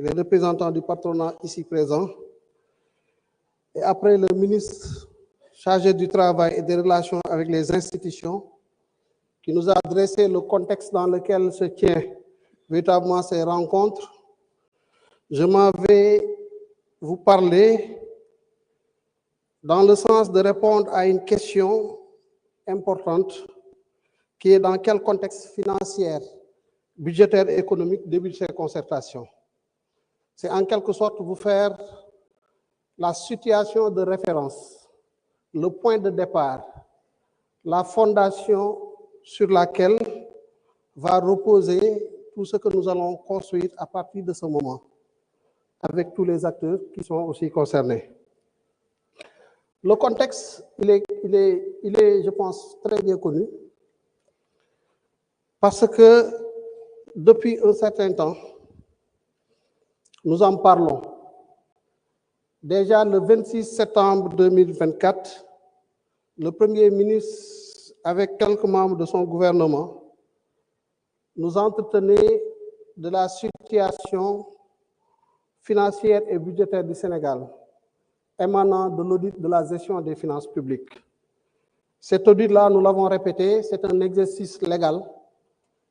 les représentants du patronat ici présents, et après le ministre chargé du Travail et des Relations avec les institutions, qui nous a dressé le contexte dans lequel se tient véritablement ces rencontres, je m'en vais vous parler dans le sens de répondre à une question importante qui est dans quel contexte financier, budgétaire et économique débutent ces concertations. C'est en quelque sorte vous faire la situation de référence, le point de départ, la fondation sur laquelle va reposer tout ce que nous allons construire à partir de ce moment, avec tous les acteurs qui sont aussi concernés. Le contexte, il est, je pense, très bien connu, parce que depuis un certain temps, nous en parlons. Déjà le 26 septembre 2024, le Premier ministre, avec quelques membres de son gouvernement, nous entretenait de la situation financière et budgétaire du Sénégal, émanant de l'audit de la gestion des finances publiques. Cet audit-là, nous l'avons répété, c'est un exercice légal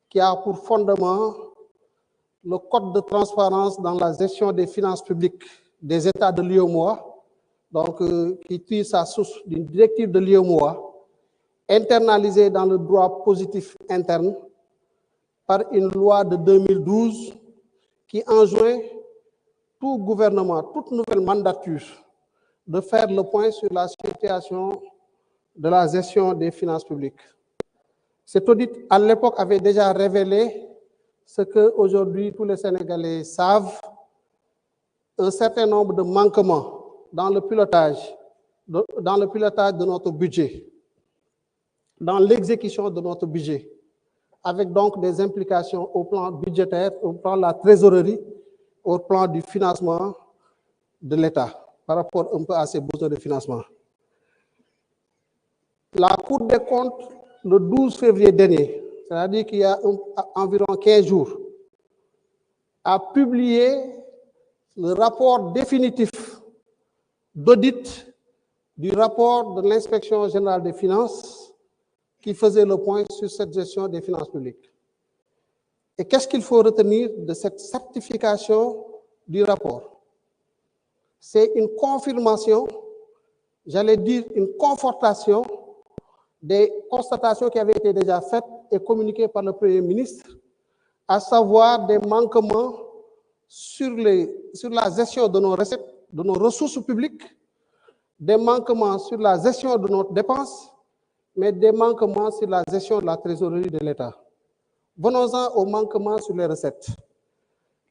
qui a pour fondement le code de transparence dans la gestion des finances publiques des États de l'UEMOA, donc qui tire sa source d'une directive de l'UEMOA, internalisée dans le droit positif interne par une loi de 2012 qui enjoint tout gouvernement, toute nouvelle mandature, de faire le point sur la situation de la gestion des finances publiques. Cet audit, à l'époque, avait déjà révélé ce qu'aujourd'hui tous les Sénégalais savent, un certain nombre de manquements dans le pilotage de notre budget, dans l'exécution de notre budget, avec donc des implications au plan budgétaire, au plan de la trésorerie, au plan du financement de l'État, par rapport un peu à ses besoins de financement. La Cour des comptes, le 12 février dernier, c'est-à-dire qu'il y a environ 15 jours, a publié le rapport définitif d'audit du rapport de l'Inspection générale des finances qui faisait le point sur cette gestion des finances publiques. Et qu'est-ce qu'il faut retenir de cette certification du rapport? C'est une confirmation, j'allais dire une confortation des constatations qui avaient été déjà faites et communiquées par le Premier ministre, à savoir des manquements sur la gestion de nos recettes, de nos ressources publiques, des manquements sur la gestion de nos dépenses, mais des manquements sur la gestion de la trésorerie de l'État. Venons-en aux manquements sur les recettes.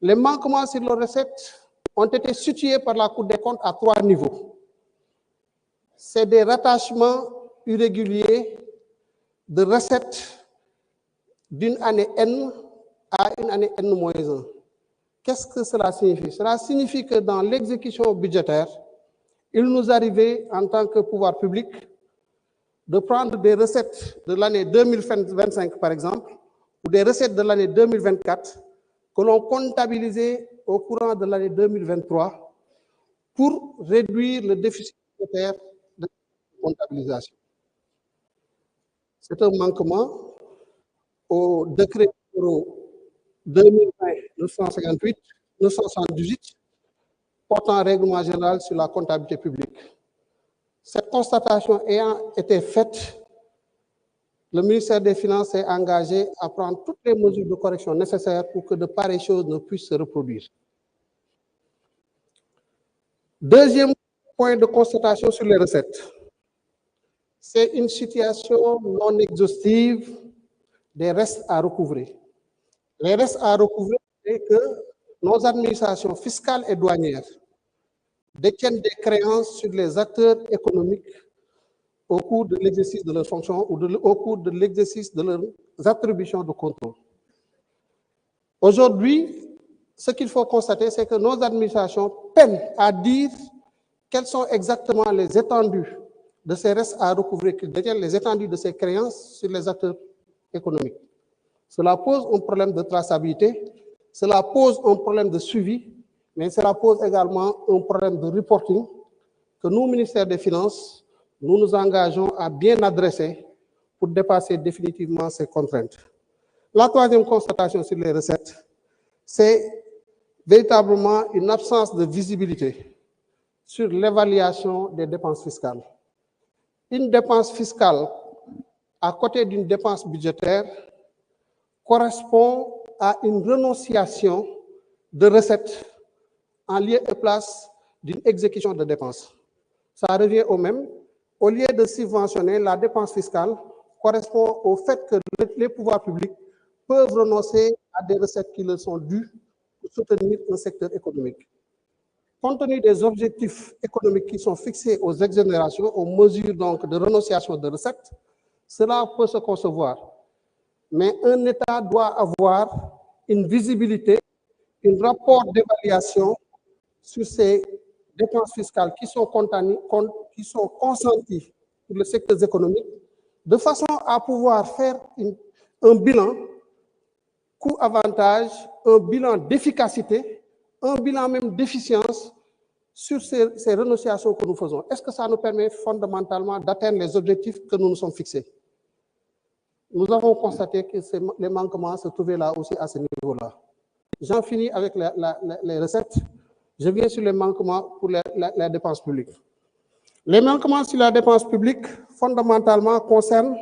Les manquements sur les recettes ont été situés par la Cour des comptes à 3 niveaux. C'est des rattachements irréguliers de recettes d'une année N à une année N-1. Qu'est-ce que cela signifie? Cela signifie que dans l'exécution budgétaire, il nous arrivait en tant que pouvoir public de prendre des recettes de l'année 2025 par exemple, ou des recettes de l'année 2024 que l'on comptabilisait au courant de l'année 2023 pour réduire le déficit budgétaire de la comptabilisation. C'est un manquement au décret numéro 2020-958 portant règlement général sur la comptabilité publique. Cette constatation ayant été faite, le ministère des Finances s'est engagé à prendre toutes les mesures de correction nécessaires pour que de pareilles choses ne puissent se reproduire. Deuxième point de constatation sur les recettes, c'est une situation non exhaustive des restes à recouvrer. Les restes à recouvrer, c'est que nos administrations fiscales et douanières détiennent des créances sur les acteurs économiques au cours de l'exercice de leurs fonctions ou au cours de l'exercice de leurs attributions de contrôle. Aujourd'hui, ce qu'il faut constater, c'est que nos administrations peinent à dire quelles sont exactement les étendues de ces restes à recouvrer, qui détiennent les étendues de ces créances sur les acteurs économiques. Cela pose un problème de traçabilité, cela pose un problème de suivi, Mais cela pose également un problème de reporting que nous, ministère des Finances, nous nous engageons à bien adresser pour dépasser définitivement ces contraintes. La troisième constatation sur les recettes, c'est véritablement une absence de visibilité sur l'évaluation des dépenses fiscales. Une dépense fiscale à côté d'une dépense budgétaire correspond à une renonciation de recettes en lieu et place d'une exécution de dépenses. Ça revient au même. Au lieu de subventionner la dépense fiscale, correspond au fait que les pouvoirs publics peuvent renoncer à des recettes qui leur sont dues pour soutenir un secteur économique. Compte tenu des objectifs économiques qui sont fixés aux exonérations, aux mesures donc de renonciation de recettes, cela peut se concevoir. Mais un État doit avoir une visibilité, un rapport d'évaluation sur ces dépenses fiscales qui sont consenties pour le secteur économique, de façon à pouvoir faire un bilan coût-avantage, un bilan d'efficacité, un bilan même d'efficience sur ces renonciations que nous faisons. Est-ce que ça nous permet fondamentalement d'atteindre les objectifs que nous nous sommes fixés? Nous avons constaté que les manquements se trouvaient là aussi à ce niveau-là. J'en finis avec les recettes. Je viens sur les manquements pour la dépense publique. Les manquements sur la dépense publique, fondamentalement, concernent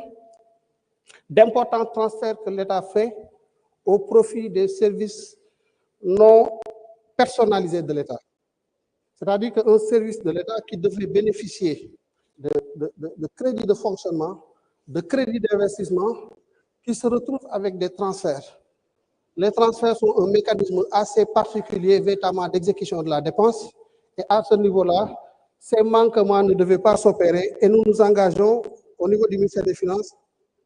d'importants transferts que l'État fait au profit des services non personnalisés de l'État. C'est-à-dire qu'un service de l'État qui devrait bénéficier de crédits de fonctionnement, de crédits d'investissement, qui se retrouve avec des transferts. Les transferts sont un mécanisme assez particulier, véritablement, d'exécution de la dépense. Et à ce niveau-là, ces manquements ne devaient pas s'opérer et nous nous engageons au niveau du ministère des Finances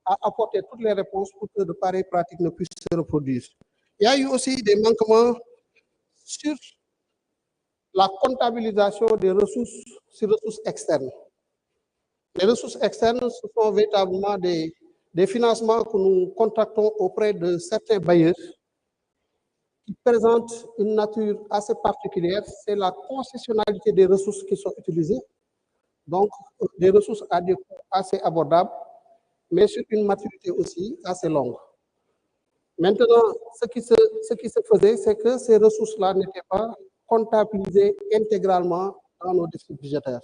à apporter toutes les réponses pour que de pareilles pratiques ne puissent se reproduire. Il y a eu aussi des manquements sur la comptabilisation des ressources sur ressources externes. Les ressources externes, ce sont véritablement des financements que nous contractons auprès de certains bailleurs qui présentent une nature assez particulière, c'est la concessionnalité des ressources qui sont utilisées, donc des ressources à des coûts assez abordables, mais sur une maturité aussi assez longue. Maintenant, ce qui se faisait, c'est que ces ressources-là n'étaient pas comptabilisées intégralement dans nos déficits budgétaires.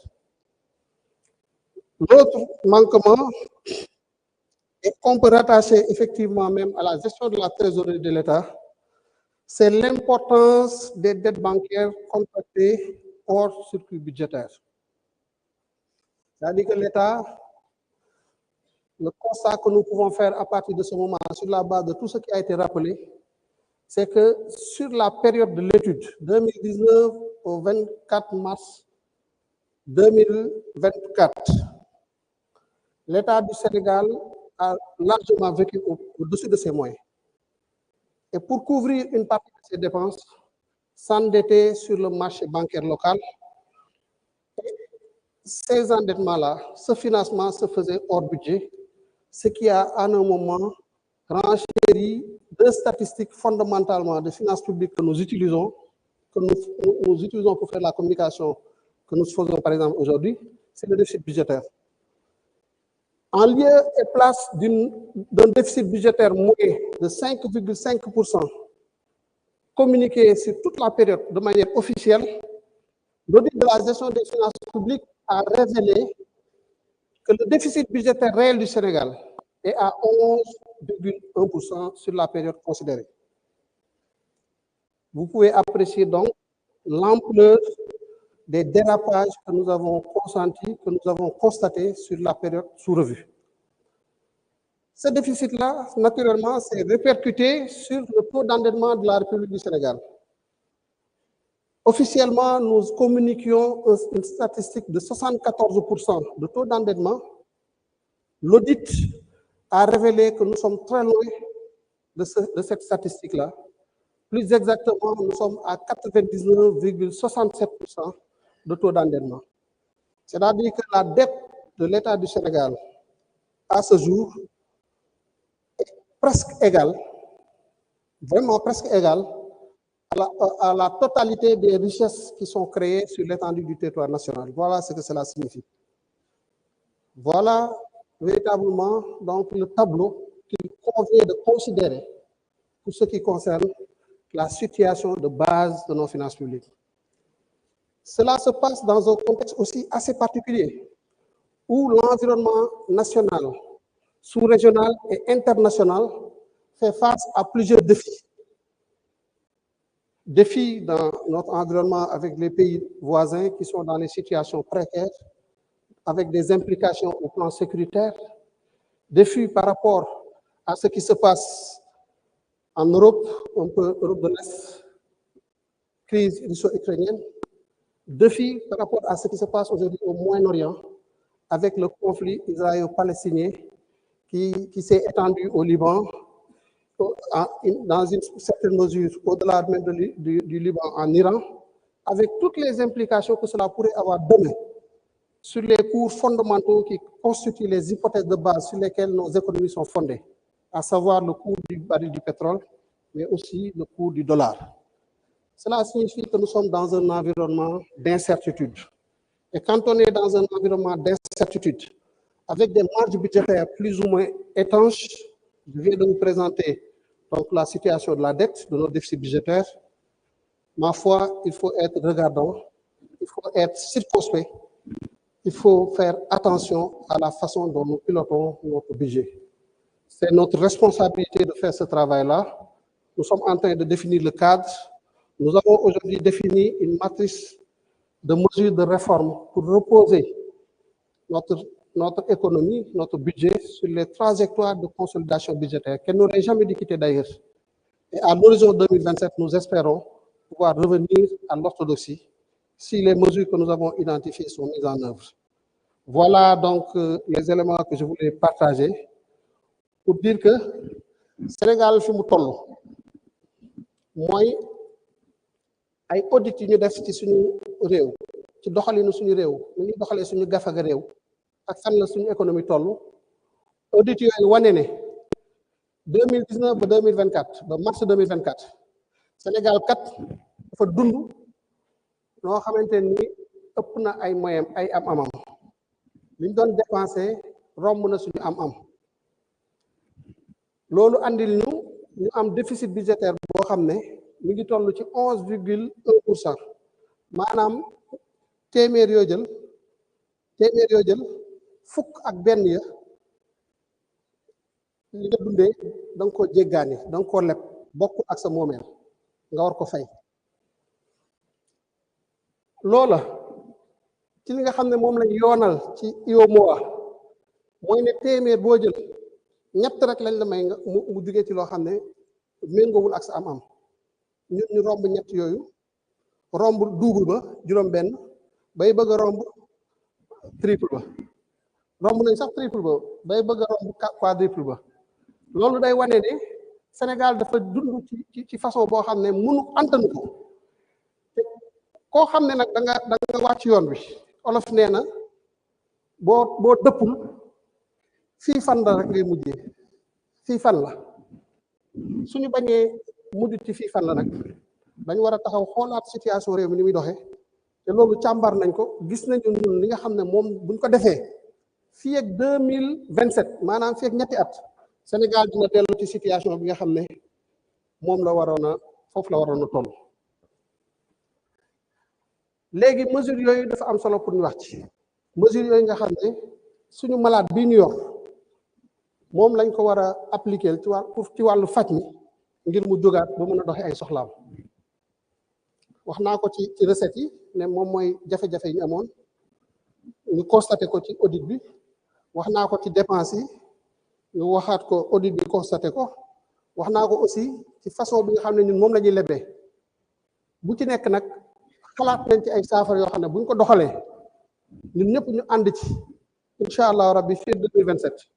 L'autre manquement, et qu'on peut rattacher effectivement même à la gestion de la trésorerie de l'État, c'est l'importance des dettes bancaires contractées hors circuit budgétaire. C'est-à-dire que l'État, le constat que nous pouvons faire à partir de ce moment, sur la base de tout ce qui a été rappelé, c'est que sur la période de l'étude, 2019 au 24 mars 2024, l'État du Sénégal a largement vécu au-dessus de ses moyens. Et pour couvrir une partie de ses dépenses, s'endetter sur le marché bancaire local. Ces endettements-là, ce financement se faisait hors budget, ce qui a à un moment renchéri deux statistiques fondamentalement de finances publiques que nous utilisons, pour faire la communication que nous faisons par exemple aujourd'hui, c'est le déficit budgétaire. En lieu et place d'un déficit budgétaire moyen de 5,5%, communiqué sur toute la période de manière officielle, l'audit de la gestion des finances publiques a révélé que le déficit budgétaire réel du Sénégal est à 11,1% sur la période considérée. Vous pouvez apprécier donc l'ampleur des dérapages que nous avons consentis, que nous avons constatés sur la période sous revue. Ce déficit-là, naturellement, s'est répercuté sur le taux d'endettement de la République du Sénégal. Officiellement, nous communiquions une statistique de 74% de taux d'endettement. L'audit a révélé que nous sommes très loin de cette statistique-là. Plus exactement, nous sommes à 99,67% de taux d'endettement. C'est-à-dire que la dette de l'État du Sénégal, à ce jour, est presque égale, vraiment presque égale, à la totalité des richesses qui sont créées sur l'étendue du territoire national. Voilà ce que cela signifie. Voilà véritablement donc le tableau qu'il convient de considérer pour ce qui concerne la situation de base de nos finances publiques. Cela se passe dans un contexte aussi assez particulier, où l'environnement national, sous-régional et international fait face à plusieurs défis. Défis dans notre environnement avec les pays voisins qui sont dans des situations précaires, avec des implications au plan sécuritaire, défis par rapport à ce qui se passe en Europe, un peu Europe de l'Est, crise russo-ukrainienne, défis par rapport à ce qui se passe aujourd'hui au Moyen-Orient, avec le conflit israélo-palestinien qui s'est étendu au Liban, dans une certaine mesure au-delà même du Liban en Iran, avec toutes les implications que cela pourrait avoir demain sur les cours fondamentaux qui constituent les hypothèses de base sur lesquelles nos économies sont fondées, à savoir le cours du baril du pétrole, mais aussi le cours du dollar. Cela signifie que nous sommes dans un environnement d'incertitude. Et quand on est dans un environnement d'incertitude, avec des marges budgétaires plus ou moins étanches, je viens de vous présenter donc la situation de la dette, de nos déficits budgétaires. Ma foi, il faut être regardant, il faut être circonspect, il faut faire attention à la façon dont nous pilotons notre budget. C'est notre responsabilité de faire ce travail-là. Nous sommes en train de définir le cadre. Nous avons aujourd'hui défini une matrice de mesures de réforme pour reposer notre économie, notre budget sur les trajectoires de consolidation budgétaire qu'elle n'aurait jamais dû quitter d'ailleurs. Et à l'horizon 2027, nous espérons pouvoir revenir à l'orthodoxie si les mesures que nous avons identifiées sont mises en œuvre. Voilà donc les éléments que je voulais partager pour dire que Sénégal fi mu toll mooy ay audit yu ñu def ci suñu réew ci doxalinu suñu réew nu ñuy doxalee suñu gafaga réew ak fan la suñu économie toll audit yooyu wane ne 2019 ba 2024 ba mars 2024 Sénégal kat dafa dund noo xamante ni ëpp na ay moyens ay am-amam liñ doon dépensé romb na suñu am-am loolu andil ñu am déficit budgétaire boo xam ne mi ngi toll ci 11,1%. maanaam téeméer yoo jël fukk ak benn ya li nga dundee da nga koo jéggaani da nga koo leb bokkul ak sa moomeel nga war ko fay loola ci li nga xam ne moom lañ yoonal ci UEMOA mooy ne téeméer boo jël ñett rek lañ la may nga mu jugee ci loo xam ne méngoowul ak sa am-am ñun ñu romb ñett yooyu romb double ba juróom benn bay bëgg a romb triple ba romb nañ sax triple ba bay bëgg a romb quadruple ba loolu day wane ne Sénégal dafa dund ci façon boo xam ne mënu antanu ko te koo xam ne nag da nga wàcc yoon bi olof nee na boo dëppul fii fan la rek ngay mujjee fii fan la suñu bañee mujj ci fii fan la nag dañ war a taxaw xoolaat situation réew mi ni muy doxee te loolu càmbar nañ ko gis nañu ñun li nga xam ne moom buñ ko defee fii ak 2027 maanaam fii ak ñetti at Sénégal dina dellu ci situation bi nga xam ne moom la waroon a foofu la waroon a toll. léegi mesures yooyu dafa am solo pour ñu wax ci mesures yooyu nga xam ne suñu malade bii ñu yor moom lañ ko war a appliquer ci wàllu faj mi ngir mu jógaat ba mën a doxee ay soxlaam wax naa ko ci recette yi ne moom mooy jafe-jafe yi ñu amoon ñu constaté ko ci audit bi wax naa ko ci dépense yi ñu waxaat ko audit bi constaté ko wax naa ko aussi ci façon bi nga xam ne ñun moom la ñuy lebee bu ci nekk nag xalaat nañ ci ay saafara yoo xam ne bu ñu ko doxalee ñun ñëpp ñu ànd ci incha allah rabbi fii 2027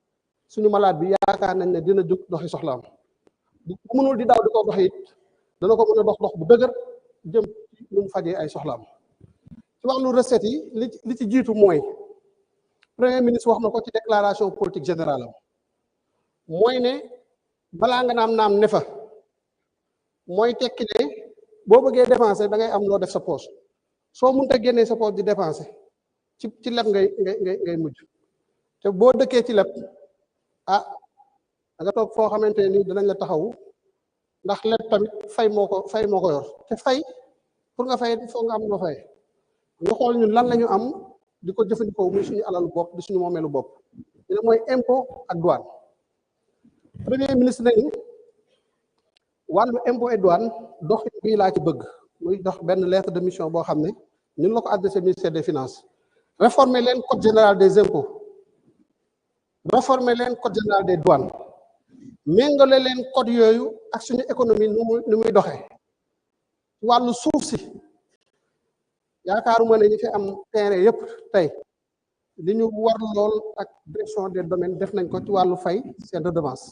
suñu malade bi yaakaar nañ ne dina jóg doxi soxlaam bu mënul di daw di ko dox it dana ko mën a dox bu dëgër jëm ci lu mu fajee ay soxlaam ci wàllu recette yi li ci jiitu mooy premier ministre wax na ko ci déclaration politique générale am mooy ne balaa nga naam ne fa mooy tekki ne boo bëggee dépenser da ngay am loo def sa poche soo mënta génnee sa poche di dépenser ci leb ngay mujj te boo dëkkee ci leb ah da nga toog foo xamante ni dinañ la taxawu ndax leb tamit fay moo ko yor te fay pour nga fay foog nga am loo fay ñu xool ñun lan la ñu am di ko jëfandikoo muy suñu alalu bopp di suñu moomeelu bopp ñu ne mooy impôt ak douane premier ministre nañu wàllu impôt et douane doxin bii laa ci bëgg muy dox benn lettre de mission boo xam ne ñun la ko adressé ministère des finances réformer leen code général des impôts réformer leen code général des douanes méngale leen code yooyu ak suñu économie nu muy doxee wàllu suuf si yaakaaruma ne ñu fi am terrain yëpp tey li ñu war lool ak direction des domaines def nañ ko ci wàllu fay seen redevance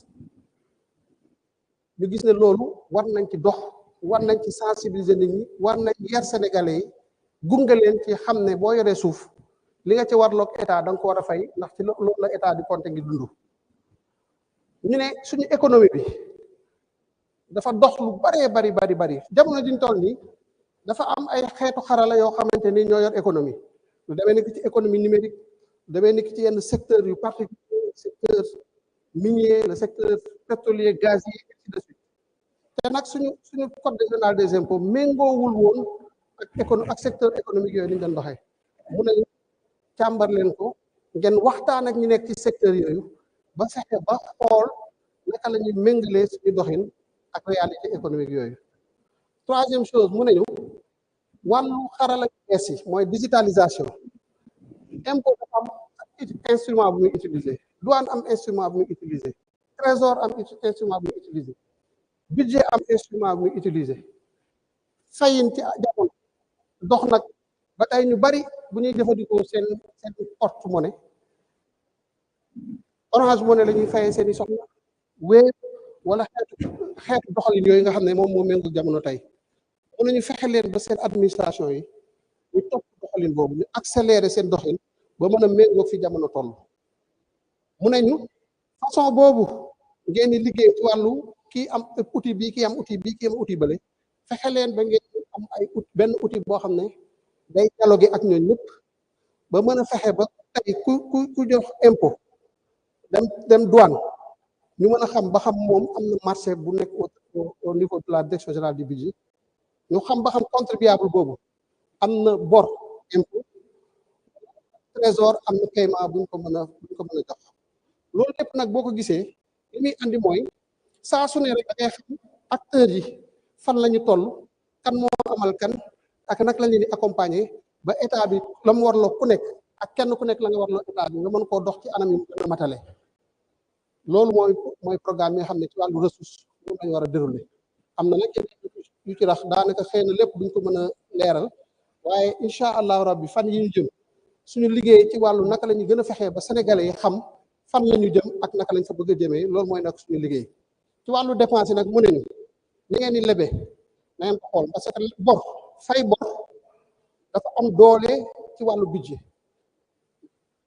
ñu gis ne loolu war nañ ci dox war nañ ci sensibiliser nit ñi war nañ yar sénégalais yi gunge leen ci xam ne boo yoree suuf li nga ci warloog état da nga ko war a fay ndax ci loolu la état di compter ngi dund ñu ne suñu économie bi dafa dox lu bari jamono jiñ toll nii dafa am ay xeetu xarala yoo xamante ni ñoo yor économie lu demee ni ki ci économie numérique lu demee ni ki ci yenn secteur yu particulier secteur minier le secteur pétrolier gazier et ainsi de suite te nag suñu code général des impôts méngoowul woon ak secteur économique yooyu ni ñu doon doxee mu ne càmbar leen ko ngeen waxtaan ak ñi nekk ci secteur yooyu ba fexe ba xool naka la ñuy méngalee suñu doxin ak réalité économique yooyu troisième chose mu nañu wàllu xarala bees yi mooy digitalisation impôt dafa am instrument bu muy utiliser douane am instrument bu muy utiliser trésor am instrument bu muy utiliser budget am instrument bu muy utiliser fayin ci jamono dox nag ba tey ñu bari bu ñuy jëfandikoo seen porte monnaie Orange Money la ñuy fayee seen i soxla Wave wala xeetu doxalin yooyu nga xam ne moom moo méngoo jamono tey mën nañu fexe leen ba seen administration yi ñu topp doxalin boobu ñu accélérer seen doxin ba mën a méngoo fi jamono toll mu ne ñu façon boobu ngeen di liggéey ci wàllu kii am outil bii kii am outil bii kii am outil bële fexe leen ba ngeen am ay benn outil boo xam ne day dialogué ak ñooñu ñëpp ba mën a fexe ba tey ku jox impôt dem douane ñu mën a xam ba xam moom am na marché bu nekk au niveau de la direction générale du budget ñu xam ba xam contribuable boobu am na bor impôt trésor am na paiement buñ ko mën a jox loolu lépp nag boo ko gisee li muy andi mooy saa su ne rek da ngay xam acteurs yi fan la ñu toll kan moo amal kan ak nag la ñu di accompagner ba état bi la mu warloo ku nekk ak kenn ku nekk la nga warloo état bi nga mën koo dox ci anam yi gën a matale loolu mooy programme yi nga xam ne ci wàllu ressource moom lañu war a dérouler am na nag yu ci rax daanaka xëy na lépp duñ ko mën a leeral waaye incha allahu rabbi fan yi ñu jëm suñu liggéey ci wàllu naka la ñu gën a fexee ba sénégalais yi xam fan la ñu jëm ak naka lañ fa bëgg a jëmee loolu mooy nag suñu liggéey ci wàllu dépense yi nag mu ne ñu li ngeen di lebe na ngeen ko xool parce que bor fay bor dafa am doole ci wàllu budget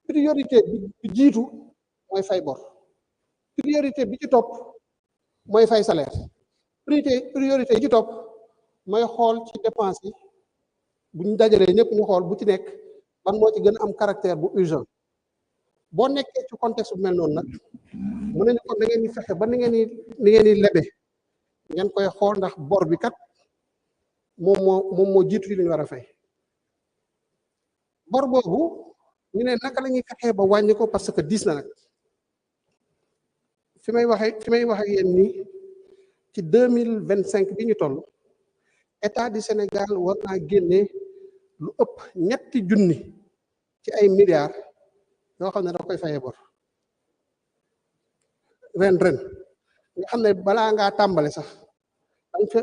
priorité bi jiitu mooy fay bor priorité bi ci topp mooy fay salaire priorité yi ci topp mooy xool ci dépense yi bu ñu dajalee ñëpp ñu xool bu ci nekk ban moo ci gën a am caractère bu urgent boo nekkee ci contexte bu mel noonu nag mu ne ñu kon da ngeen di fexe ba ni ngeen di lebe ngeen koy xool ndax bor bi kat moom moo jiitu li ñu war a fay bor boobu ñu ne naka la ñuy fexee ba wàññi ko parce que diis na nag fi may wax ak yéen nii ci 2025 bi ñu toll état du Sénégal war naa génne lu ëpp ñetti junni ci ay milliards yoo xam ne da koy fayee bor ren nga xam ne balaa ngaa tàmbale sax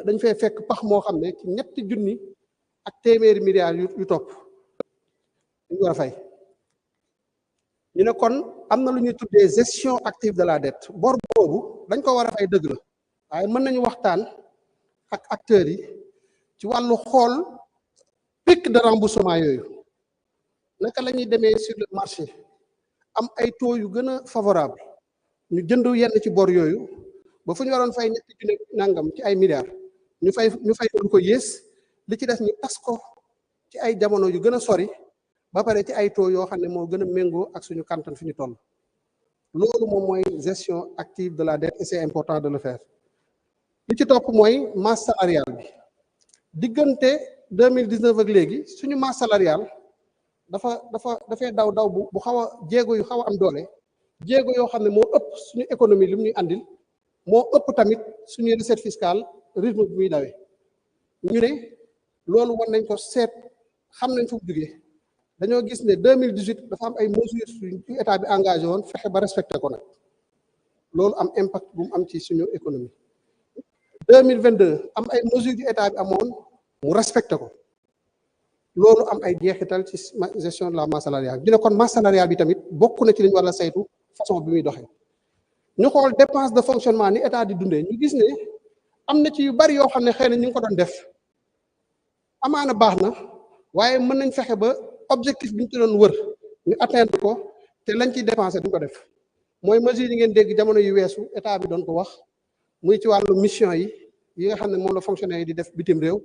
dañ fay fekk pax moo xam ne ci ñetti junni ak téeméeri milliards yu topp ñu war a fay ñu ne kon am na lu ñuy tuddee gestion active de la dette bor boobu dañ ko war a fay dëgg la waaye mën nañu waxtaan ak acteurs yi ci wàllu xool pic de remboursement yooyu naka la ñuy demee sur le marché am ay taux yu gën a favorable ñu jënd yenn ci bor yooyu ba fu ñu waroon fay ñetti junni nangam ci ay milliards ñu fay lu ko yées li ci des ñu tas ko ci ay jamono yu gën a sori ba pare ci ay taux yoo xam ne moo gën a méngoo ak suñu kantan fi ñu toll. loolu moom mooy gestion active de la dette et c'est important de le faire. li ci topp mooy masse salariale bi diggante 2019 ak léegi suñu masse salariale dafay daw bu xaw a jéego yu xaw a am doole jéego yoo xam ne moo ëpp suñu économie li mu ñuy andil moo ëpp tamit suñuy recette fiscale rythme bi muy dawee ñu ne loolu war nañ ko seet xam nañ fu mu jugee dañoo gis ne 2018 dafa am ay mesures yu état bi engagé woon fexe ba respecté ko nag loolu am impact bu mu am ci suñu économie 2022 am ay mesures yu état bi amoon mu respecté ko loolu am ay jeexital ci gestion de la masse salariale ñu ne kon masse salariale bi tamit bokk na ci li ñu war a saytu façon bi muy doxee ñu xool dépense de fonctionnement ni état di dundee ñu gis ne am na ci yu bari yoo xam ne xëy na ñu ngi ko doon def amaana baax na waaye mën nañ fexe ba objectif bi ñu ci doon wër ñu atteindre ko te lañ ciy dépensé duñ ko def mooy mesures yi ngeen dégg jamono yu weesu état bi doon ko wax muy ci wàllu mission yi nga xam ne moom la fonctionnaire yi di def bitim réew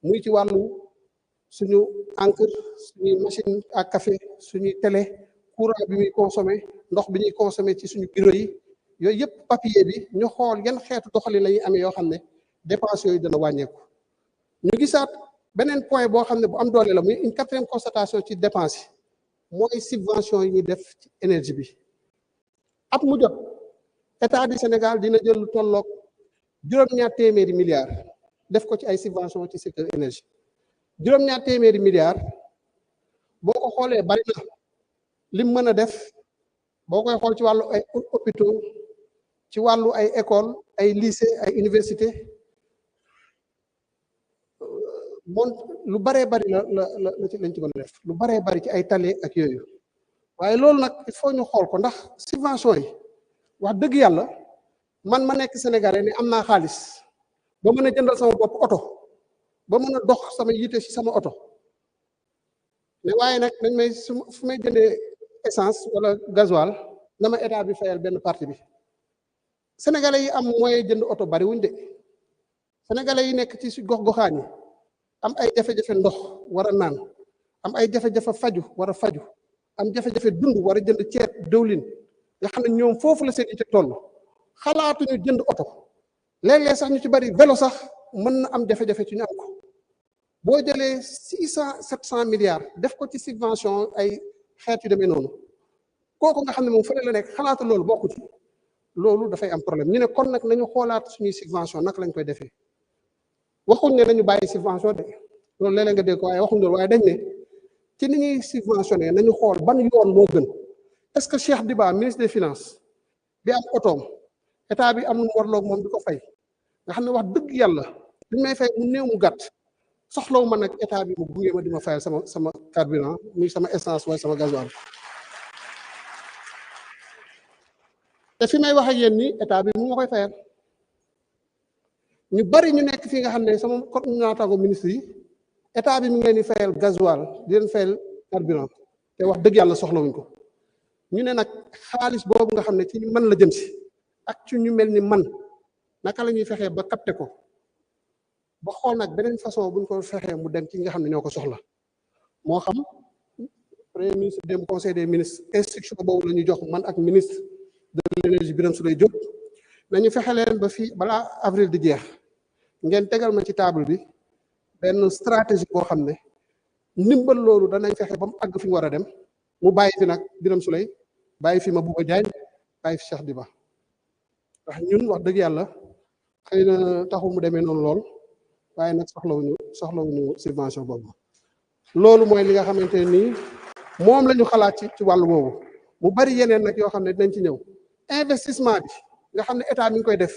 muy ci wàllu suñu encre suñuy machine à café suñuy télé courant bi muy consommé ndox bi ñuy consommé ci suñu bureau yi yooyu yëpp papier bi ñu xool yan xeetu doxalin la ñuy amee yoo xam ne dépenses yooyu dana wàññeeku ñu gisaat beneen point boo xam ne bu am doole la muy une quatrième constatation ci dépense yi mooy subvention yi ñuy def ci énergie bi at mu jot état du Sénégal dina jël lu tolloog juróom-ñaar téeméeri milliards def ko ci ay subvention ci secteur énergie juróom-ñaar téeméeri milliards boo ko xoolee bari na lim mën a def boo koy xool ci wàllu ay hôpitaux ci wàllu ay école ay lycée ay université moom lu baree bari la ci lañ ci mën a def lu baree bari ci ay tali ak yooyu waaye loolu nag il faut ñu xool ko ndax subvention yi wax dëgg yàlla man ma nekk Sénégalais ne am naa xaalis ba mën a jëndal sama bopp oto ba mën a dox sama yite ci sama oto mais waaye nag dañ may fu may jëndee essence wala gasoil na ma état bi fayal benn partie bi Sénégalais yi am moyen jënd oto bari wuñ de Sénégalais yi nekk ci gox-goxaan yi am ay jafe-jafe ndox war a naan am ay jafe-jafe faju war a faju am jafe-jafe dund war a jënd ceeb dëwlin nga xam ne ñoom foofu la seen ite toll xalaatuñu jënd oto léeg-léeg sax ñu ci bari vélo sax mën na am jafe-jafe ci ñu am ko boo jëlee 600-700 milliards def ko ci subvention ay xeet yu demee noonu kooku nga xam ne moom fële la nekk xalaatu loolu bokku ci loolu dafay am problème ñu ne kon nag nañu xoolaat suñuy subvention naka lañ koy defee waxuñ ne nañu bàyyi subvention de loolu léeg-léeg nga dégg ko waaye waxuñ loolu waaye dañ ne ci ni ñuy subventionné nañu xool ban yoon moo gën est-ce que Cheikh Diba ministre des finances bi am otoom état bi am lu mu warloog moom di ko fay nga xam ne wax dëgg yàlla dañ may fay mu néew mu gàtt soxlawu ma nag état bi mu gunge ma di ma fayal sama carburant muy sama essence wala sama gasoil te fi may wax ak yéen ni état bi mu ma koy fayal ñu bari ñu nekk fii nga xam ne sama naataango ministre yi état bi mi ngi leen di fayal gasoil di leen fayal carburant te wax dëgg yàlla soxlawuñ ko ñu ne nag xaalis boobu nga xam ne ci man la jëm si ak ci ñu mel ni man naka la ñuy fexee ba capter ko ba xool nag beneen façon buñ ko fexee mu dem ci nga xam ne ñoo ko soxla moo xam premier ministre dem conseil des ministres instruction boobu la ñu jox man ak ministre de l'énergie Birame Souleye Diop nañu fexe leen ba fii balaa avril di jeex ngeen tegal ma ci table bi benn stratégie boo xam ne ndimbal loolu danañ fexe ba mu àgg fi mu war a dem mu bàyyi fi nag Birame Souleye bàyyi fi Mabouba Diagne bàyyi fi Cheikh Diba ndax ñun wax dëgg yàlla xëy na taxul mu demee noonu lool waaye nag soxlawuñu subvention boobu loolu mooy li nga xamante ne nii moom la ñu xalaat ci wàllu boobu mu bari yeneen nag yoo xam ne dinañ ci ñëw investissement bi nga xam ne état mi ngi koy def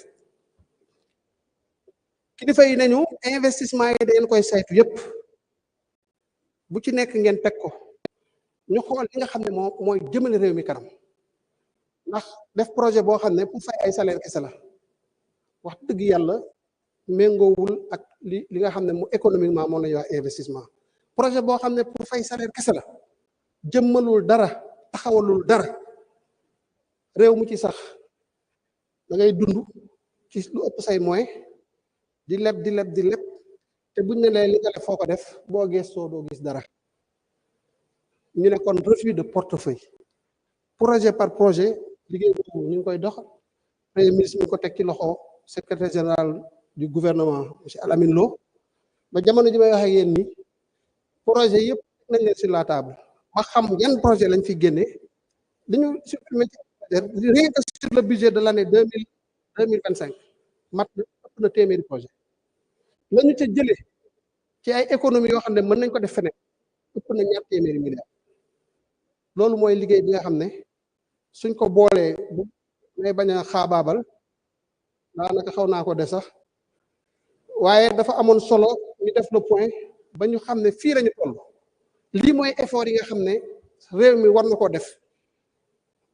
kilifa yi nañu investissement yi dañ koy saytu yépp bu ci nekk ngeen teg ko ñu xool li nga xam ne mooy jëmale réew mi kanam ndax def projet boo xam ne pour fay ay salaire kese la wax dëgg yàlla méngoowul ak li nga xam ne mu économiquement moom la ñuy wax investissement projet boo xam ne pour fay salaire kese la jëmmalul dara taxawalul dara réew mu ci sax da ngay dund ci lu ëpp say moyens di leb te buñ ne lee li nga def foo ko def boo gëstoo doo gis dara. ñu ne kon refus de portefeuille projet par projet liggéey boobu ñu ngi koy dox premier ministre mi ngi ko teg ci loxo secrétaire général du gouvernement monsieur Alamine Lo ba jamono ji may wax ak yéen ni projet yëpp nañ leen sur la table ba xam yan projet lañ fi génne li ñu supprimé ci rien que sur le budget de l'année 2025 mat na ëpp na téeméeri projet la ñu ca jëlee ci ay économie yoo xam ne mën nañ ko def feneen ëpp na ñaar téeméeri milliards loolu mooy liggéey bi nga xam ne suñ ko boolee bu may bañ a xaabaabal daanaka xaw naa ko de sax waaye dafa amoon solo ñu def le point ba ñu xam ne fii lañu toll lii mooy effort yi nga xam ne réew mi war na koo def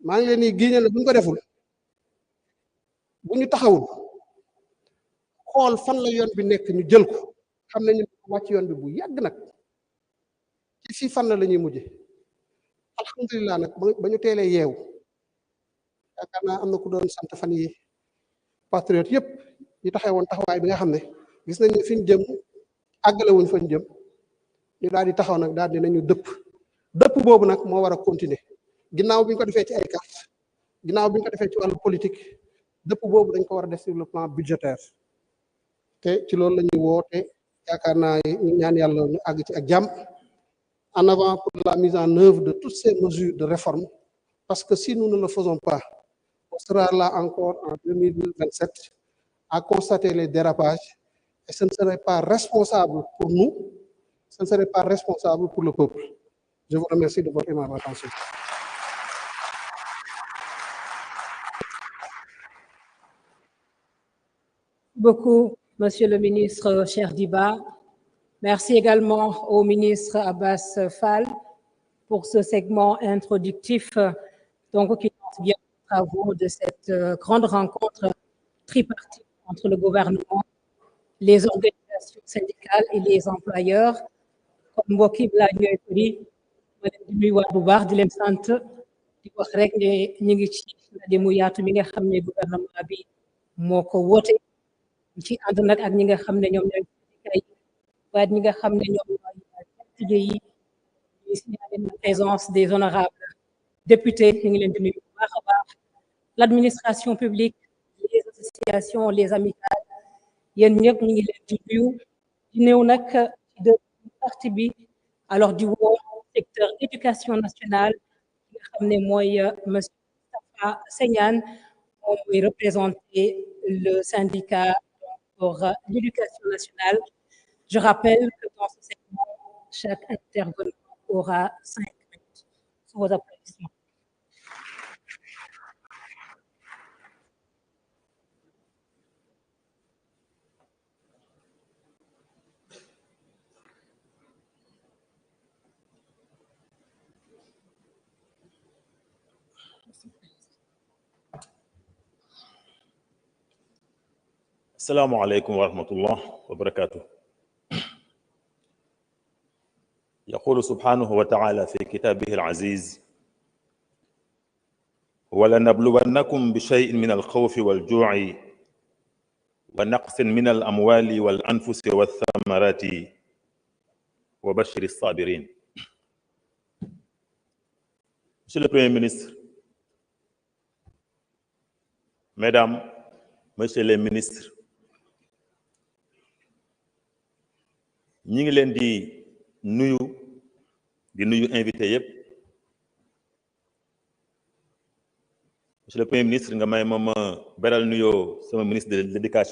maa ngi leen di giiñal bu ñu ko deful bu ñu taxawul xool fan la yoon bi nekk ñu jël ko xam ne ñu wàcc yoon bi bu yàgg nag ci fii fan la ñuy mujje alhamdulilah nag ba ñu teelee yeewu yaakaar naa am na ku doon sant fan yi patriote yëpp ñu taxee woon taxawaay bi nga xam ne gis nañ ne fi ñu jëm àggale wuñ fa ñu jëm ñu daal di taxaw nag daal di nañu dëpp boobu nag moo war a continuer ginnaaw bi ñu ko defee ci ay carte ginnaaw bi ñu ko defee ci wàllu politique dëpp boobu dañ ko war a def sur le plan budgétaire te ci loolu la ñuy woo te yaakaar naa ñu ñaan yàlla ñu àgg ci ak jàmm en avant pour la mise en œuvre de toutes ces mesures de réforme parce que si nous ne le faisons pas on sera là encore en 2027 à constater les dérapages et ce ne serait pas responsable pour nous, ce ne serait pas responsable pour le peuple. Je vous remercie de votre aimable attention. Beaucoup, Monsieur le ministre Cheikh Diba. Merci également au ministre Abbas Fall pour ce segment introductif donc, qui lance bien les travaux de cette grande rencontre tripartite entre le gouvernement, les organisations syndicales et les employeurs. Comme mbokk yi balaa ñooy bëri ma leen di nuyuwaat bu baax di leen sant di wax rek ne ñu ngi ci ndaje mu yaatu mi nga xam ne gouvernement bi moo ko woote ci ànd nag ak ñi nga xam ne ñoom ñooy syndicat yi waaye ñi nga xam ne ñoom ñooy saltige yi ñuy signaler la présence des honorables députés ñu ngi leen di nuyu bu baax a baax l'administration publique les associations les amicales yéen ñëpp ñu ngi leen di nuyu di néew nag de parti bi alors di woo secteur éducation nationale ki nga xam ne mooy monsieur Moustapha Segnane moom mooy représenter le syndicat pour l'éducation nationale. Je rappelle que dans ce segment, chaque intervenant aura 5 minutes. Sous vos applaudissements. السلام عليكم ورحمة الله وبركاته. يقول سبحانه وتعالى في كتابه العزيز: ولنبلونكم بشيء من الخوف والجوع ونقص من الأموال والأنفس والثمرات وبشر الصابرين. Monsieur le Premier ministre, Mesdames, Messieurs les ministres, ñi ngi leen di nuyu invité yépp. Monsieur le Premier ministre nga may ma beral nuyoo sama ministre de l'éducation